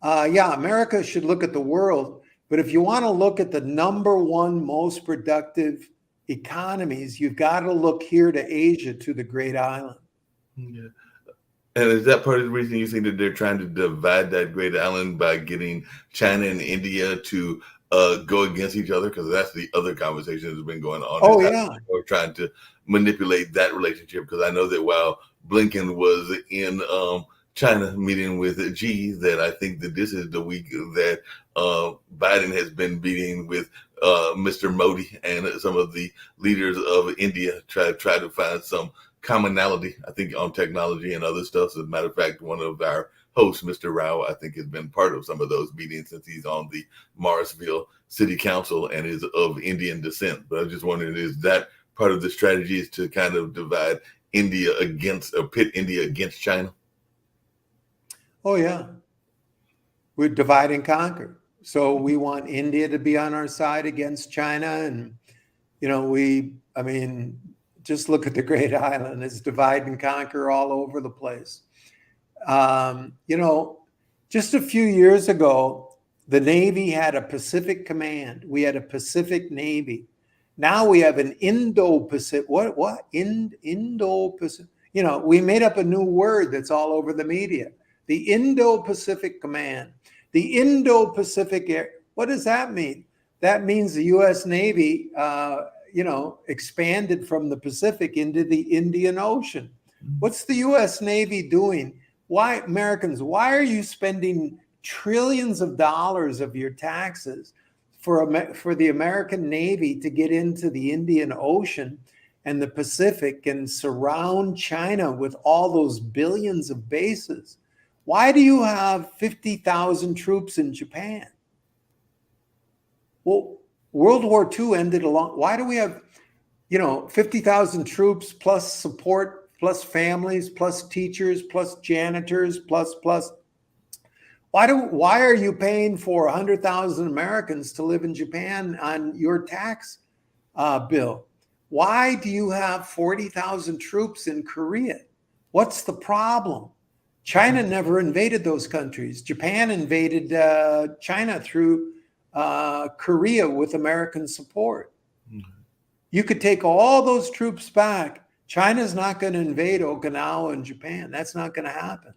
yeah, America should look at the world. But if you want to look at the number one most productive economies, you've got to look here to Asia, to the Great Island. Yeah. And is that part of the reason you think that they're trying to divide that Great Island by getting China and India to go against each other? Because that's the other conversation that's been going on. Oh, yeah. Or trying to manipulate that relationship. Because I know that while Blinken was in China meeting with Xi, that I think that this is the week that Biden has been meeting with Mr. Modi and some of the leaders of India try to find some commonality, I think, on technology and other stuff. As a matter of fact, one of our hosts, Mr. Rao, I think has been part of some of those meetings since he's on the Morrisville City Council and is of Indian descent. But I was just wondering, is that part of the strategy is to kind of divide India against, or pit India against China? Oh, yeah. We're divide and conquer. So we want India to be on our side against China. And, just look at the Great Island. It's divide and conquer all over the place. Just a few years ago, the Navy had a Pacific Command. We had a Pacific Navy. Now we have an Indo-Pacific. What? Indo-Pacific. We made up a new word that's all over the media. The Indo-Pacific Command. The Indo-Pacific. What does that mean? That means the U.S. Navy, expanded from the Pacific into the Indian Ocean. What's the U.S. Navy doing? Why, Americans, why are you spending trillions of dollars of your taxes for the American Navy to get into the Indian Ocean and the Pacific and surround China with all those billions of bases? Why do you have 50,000 troops in Japan? Well, World War II ended why do we have, 50,000 troops plus support, plus families, plus teachers, plus janitors, plus? Why are you paying for 100,000 Americans to live in Japan on your tax bill? Why do you have 40,000 troops in Korea? What's the problem? China never invaded those countries. Japan invaded China through Korea with American support. Mm-hmm. You could take all those troops back. China's not going to invade Okinawa and Japan. That's not going to happen.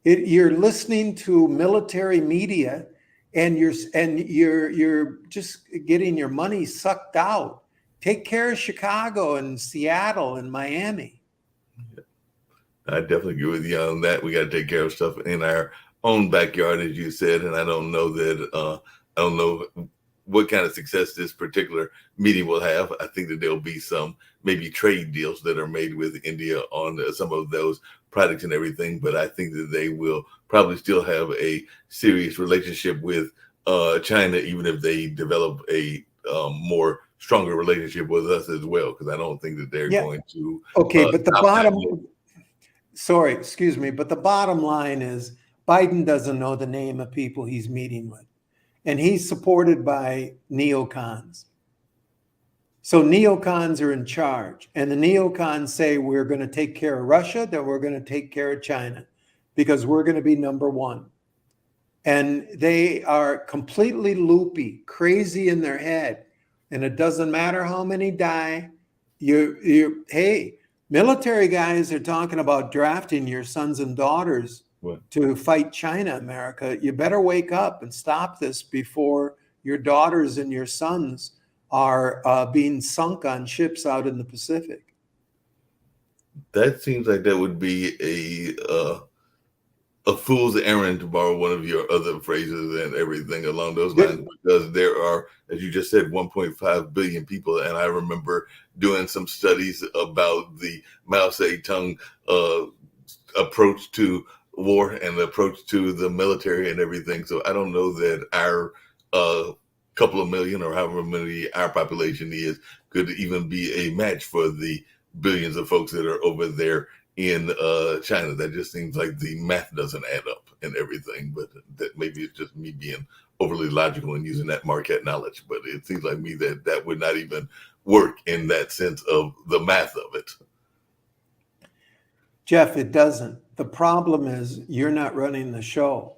You're listening to military media, and you're just getting your money sucked out. Take care of Chicago and Seattle and Miami. I definitely agree with you on that. We got to take care of stuff in our own backyard, as you said, and I don't know what kind of success this particular meeting will have. I think that there'll be some maybe trade deals that are made with India on some of those products and everything, but I think that they will probably still have a serious relationship with China, even if they develop a more stronger relationship with us as well, because I don't think that they're going to. Okay, but the bottom line is Biden doesn't know the name of people he's meeting with, and he's supported by neocons. So neocons are in charge, and the neocons say we're going to take care of Russia, then we're going to take care of China, because we're going to be number one. And they are completely loopy, crazy in their head, and it doesn't matter how many die. Hey, military guys are talking about drafting your sons and daughters to fight China, America. You better wake up and stop this before your daughters and your sons are being sunk on ships out in the Pacific. That seems like that would be a fool's errand, to borrow one of your other phrases, and everything along those lines, because there are, as you just said, 1.5 billion people. And I remember doing some studies about the Mao Zedong approach to war and the approach to the military and everything. So I don't know that our couple of million, or however many our population is, could even be a match for the billions of folks that are over there in China. That just seems like the math doesn't add up and everything, but that maybe it's just me being overly logical in using that Marquette knowledge, but it seems like me that that would not even work in that sense of the math of it. Jeff, it doesn't. The problem is you're not running the show.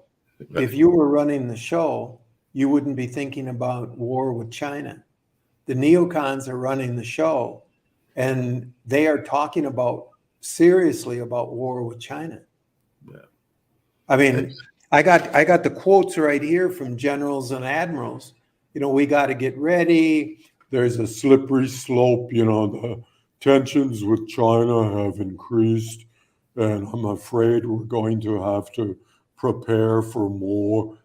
Right. If you were running the show, you wouldn't be thinking about war with China. The neocons are running the show, and they are talking seriously about war with China. Yeah. I mean, I got the quotes right here from generals and admirals. We got to get ready. There's a slippery slope. The tensions with China have increased, and I'm afraid we're going to have to prepare for more.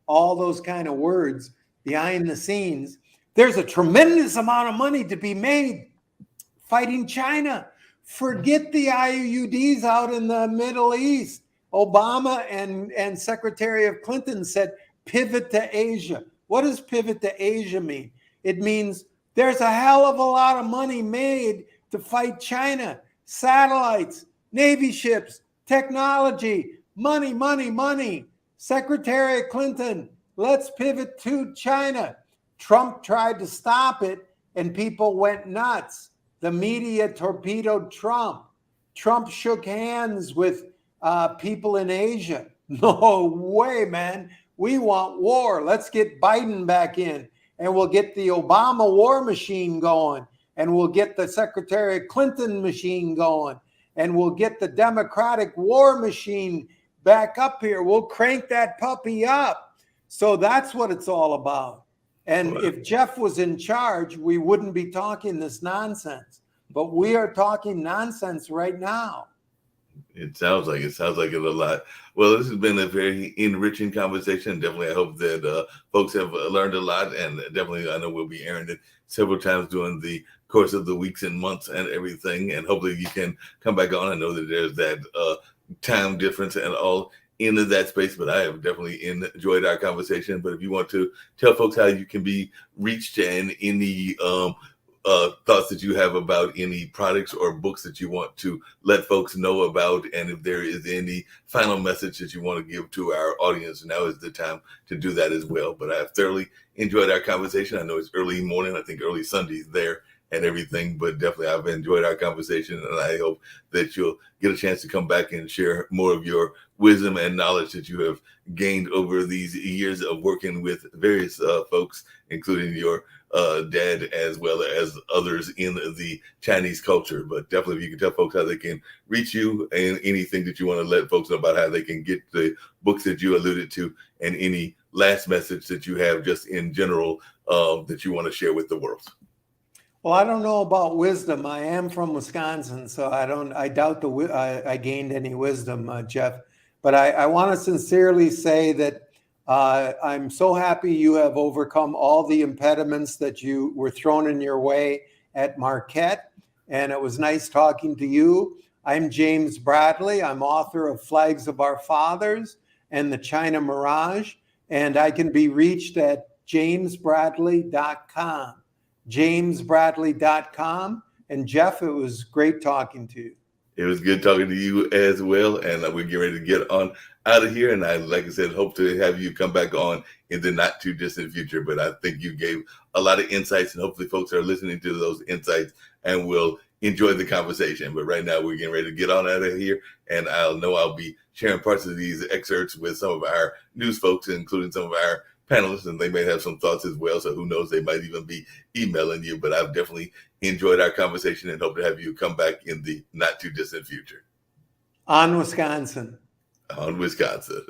All those kind of words behind the scenes. There's a tremendous amount of money to be made fighting China. Forget the IUDs out in the Middle East. Obama and Secretary of Clinton said, pivot to Asia. What does pivot to Asia mean? It means there's a hell of a lot of money made to fight China. Satellites, Navy ships, technology, money, money, money. Secretary Clinton, let's pivot to China. Trump tried to stop it, and people went nuts. The media torpedoed Trump. Trump shook hands with people in Asia. No way, man. We want war. Let's get Biden back in, and we'll get the Obama war machine going, and we'll get the Secretary Clinton machine going, and we'll get the Democratic war machine back up here. We'll crank that puppy up. So that's what it's all about. And if Jeff was in charge, we wouldn't be talking this nonsense. But we are talking nonsense right now. It sounds like it a lot. Well, this has been a very enriching conversation. Definitely, I hope that folks have learned a lot, and definitely, I know we'll be airing it several times during the course of the weeks and months and everything. And hopefully, you can come back on. I know that there's that time difference and all into that space, but I have definitely enjoyed our conversation. But if you want to tell folks how you can be reached and any thoughts that you have about any products or books that you want to let folks know about, and if there is any final message that you want to give to our audience, now is the time to do that as well. But I have thoroughly enjoyed our conversation. I know it's early morning, I think early Sundays there and everything, but definitely I've enjoyed our conversation, and I hope that you'll get a chance to come back and share more of your wisdom and knowledge that you have gained over these years of working with various folks, including your dad, as well as others in the Chinese culture. But definitely, if you can tell folks how they can reach you and anything that you want to let folks know about how they can get the books that you alluded to, and any last message that you have just in general that you want to share with the world. Well, I don't know about wisdom. I am from Wisconsin, so I doubt I gained any wisdom, Jeff. But I want to sincerely say that I'm so happy you have overcome all the impediments that you were thrown in your way at Marquette. And it was nice talking to you. I'm James Bradley. I'm author of Flags of Our Fathers and The China Mirage. And I can be reached at jamesbradley.com. jamesbradley.com. And Jeff, it was great talking to you. It was good talking to you as well. And we're getting ready to get on out of here. And I, like I said, hope to have you come back on in the not too distant future. But I think you gave a lot of insights, and hopefully folks are listening to those insights and will enjoy the conversation. But right now we're getting ready to get on out of here. And I'll be sharing parts of these excerpts with some of our news folks, including some of our panelists, and they may have some thoughts as well. So who knows, they might even be emailing you. But I've definitely enjoyed our conversation and hope to have you come back in the not too distant future. On Wisconsin. On Wisconsin.